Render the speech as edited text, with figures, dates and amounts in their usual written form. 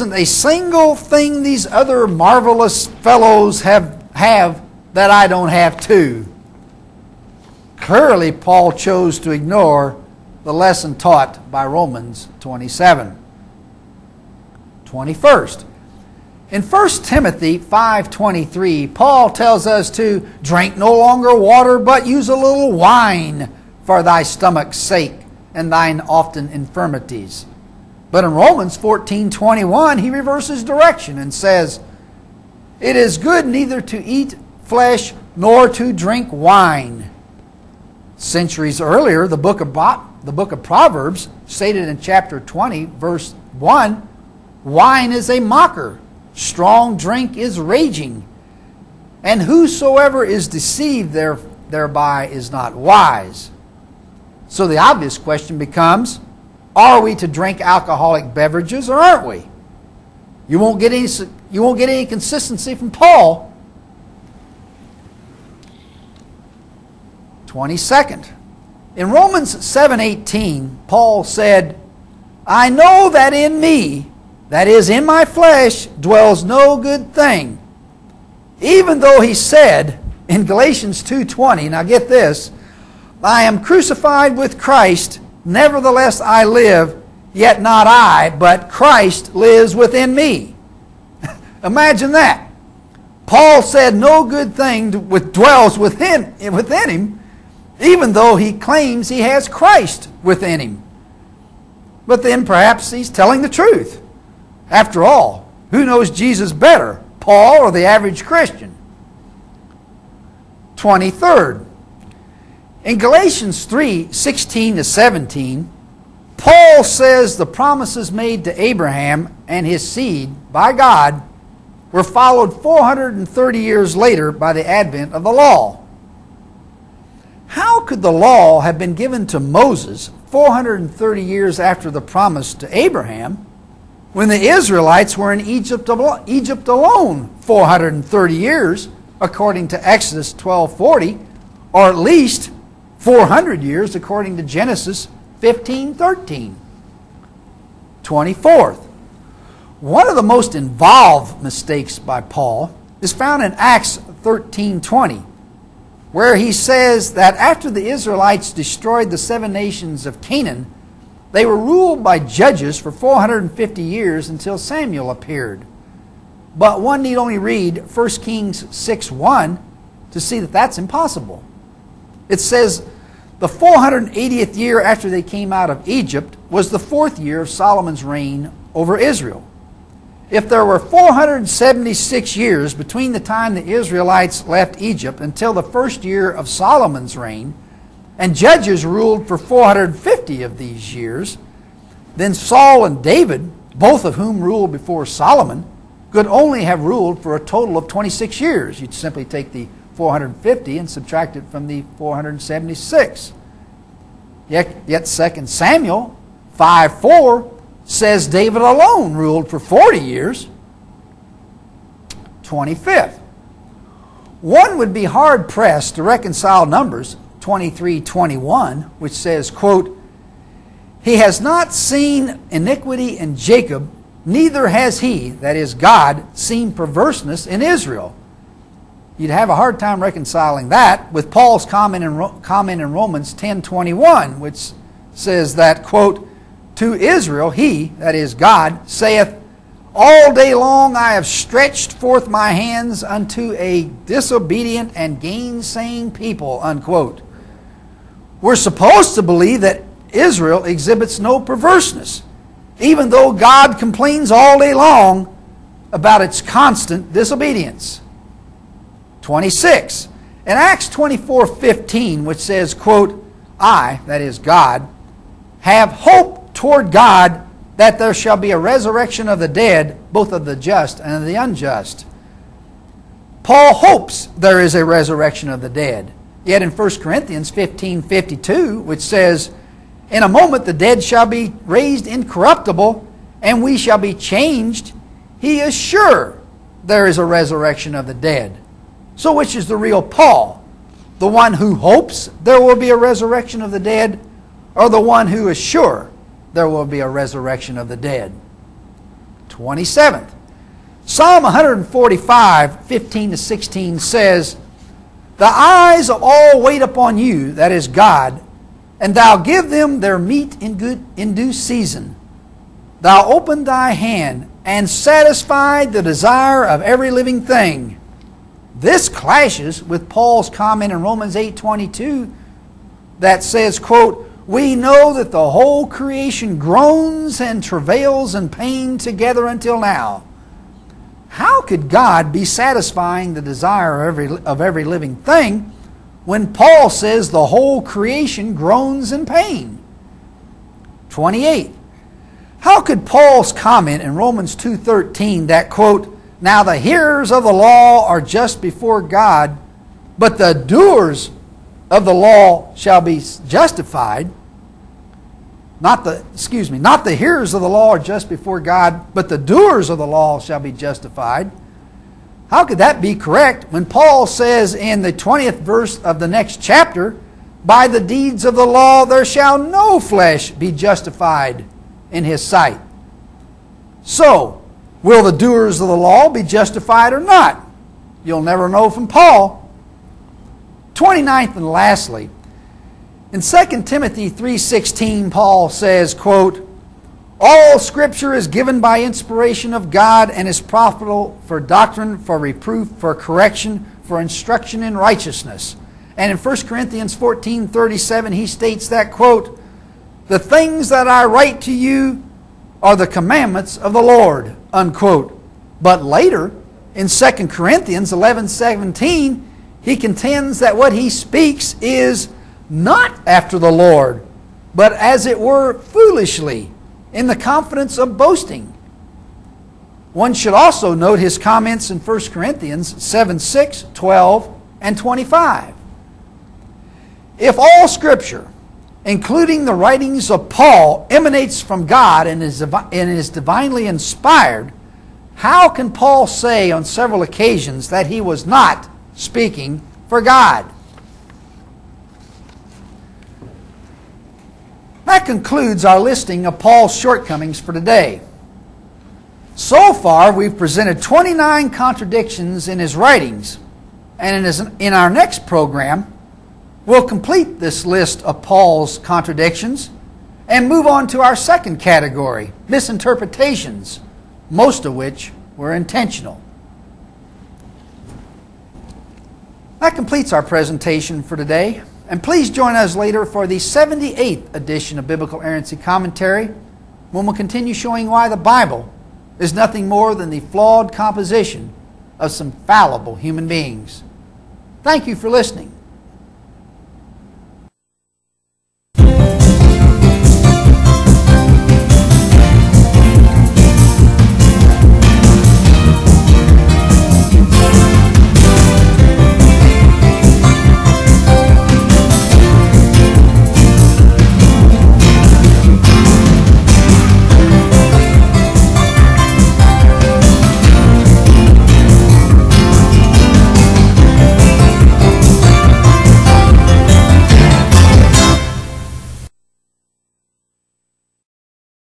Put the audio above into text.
isn't a single thing these other marvelous fellows have that I don't have too. Clearly, Paul chose to ignore the lesson taught by Romans 27. 21st. In 1 Timothy 5:23, Paul tells us to drink no longer water, but use a little wine for thy stomach's sake and thine often infirmities. But in Romans 14:21, he reverses direction and says, it is good neither to eat flesh nor to drink wine. Centuries earlier, the book of Proverbs stated in chapter 20, verse 1, wine is a mocker, strong drink is raging, and whosoever is deceived thereby is not wise. So the obvious question becomes, are we to drink alcoholic beverages or aren't we? You won't get any consistency from Paul. 22nd. In Romans 7:18, Paul said, I know that in me, that is in my flesh, dwells no good thing. Even though he said in Galatians 2:20, now get this, I am crucified with Christ, nevertheless I live, yet not I, but Christ lives within me. Imagine that. Paul said no good thing dwells within him, even though he claims he has Christ within him. But then perhaps he's telling the truth. After all, who knows Jesus better, Paul or the average Christian? 23rd. In Galatians 3:16-17, Paul says the promises made to Abraham and his seed by God were followed 430 years later by the advent of the law. How could the law have been given to Moses 430 years after the promise to Abraham when the Israelites were in Egypt alone 430 years, according to Exodus 12:40, or at least 400 years according to Genesis 15:13? 24th. One of the most involved mistakes by Paul is found in Acts 13:20, where he says that after the Israelites destroyed the 7 nations of Canaan, they were ruled by judges for 450 years until Samuel appeared. But one need only read 1 Kings 6:1 to see that that's impossible. It says the 480th year after they came out of Egypt was the 4th year of Solomon's reign over Israel. If there were 476 years between the time the Israelites left Egypt until the 1st year of Solomon's reign, and judges ruled for 450 of these years, then Saul and David, both of whom ruled before Solomon, could only have ruled for a total of 26 years. You'd simply take the 450 and subtract it from the 476. Yet 2 Samuel 5:4 says David alone ruled for 40 years. 25th. One would be hard-pressed to reconcile Numbers 23:21, which says, quote, he has not seen iniquity in Jacob, neither has he, that is God, seen perverseness in Israel. You'd have a hard time reconciling that with Paul's comment in Romans 10:21, which says that, quote, to Israel he, that is God, saith, all day long I have stretched forth my hands unto a disobedient and gainsaying people, unquote. We're supposed to believe that Israel exhibits no perverseness, even though God complains all day long about its constant disobedience. 26. In Acts 24:15, which says, quote, I, that is God, have hope toward God that there shall be a resurrection of the dead, both of the just and of the unjust. Paul hopes there is a resurrection of the dead. Yet in 1 Corinthians 15:52, which says, in a moment the dead shall be raised incorruptible, and we shall be changed, he is sure there is a resurrection of the dead. So which is the real Paul? The one who hopes there will be a resurrection of the dead, or the one who is sure there will be a resurrection of the dead? 27th. Psalm 145, 15 to 16 says, "The eyes of all wait upon you, that is God, and thou give them their meat in due season. Thou opened thy hand and satisfied the desire of every living thing." This clashes with Paul's comment in Romans 8:22 that says, quote, "We know that the whole creation groans and travails in pain together until now." How could God be satisfying the desire of every living thing when Paul says the whole creation groans in pain? 28. How could Paul's comment in Romans 2:13 that, quote, "Now the hearers of the law are just before God, but the doers of the law shall be justified," not the hearers of the law are just before God, but the doers of the law shall be justified. How could that be correct when Paul says in the 20th verse of the next chapter, "By the deeds of the law there shall no flesh be justified in his sight"? So, will the doers of the law be justified or not? You'll never know from Paul. 29th and lastly, in 2 Timothy 3:16, Paul says, quote, "All Scripture is given by inspiration of God and is profitable for doctrine, for reproof, for correction, for instruction in righteousness." And in 1 Corinthians 14:37, he states that, quote, "The things that I write to you are the commandments of the Lord," unquote. But later, in 2 Corinthians 11:17, he contends that what he speaks is not after the Lord, but as it were foolishly, in the confidence of boasting. One should also note his comments in 1 Corinthians 7:6, 12, and 25. If all Scripture, including the writings of Paul, emanates from God and is divinely inspired, how can Paul say on several occasions that he was not speaking for God? That concludes our listing of Paul's shortcomings for today. So far, we've presented 29 contradictions in his writings, and in our next program, we'll complete this list of Paul's contradictions and move on to our second category, misinterpretations, most of which were intentional. That completes our presentation for today. And please join us later for the 78th edition of Biblical Errancy Commentary, when we'll continue showing why the Bible is nothing more than the flawed composition of some fallible human beings. Thank you for listening.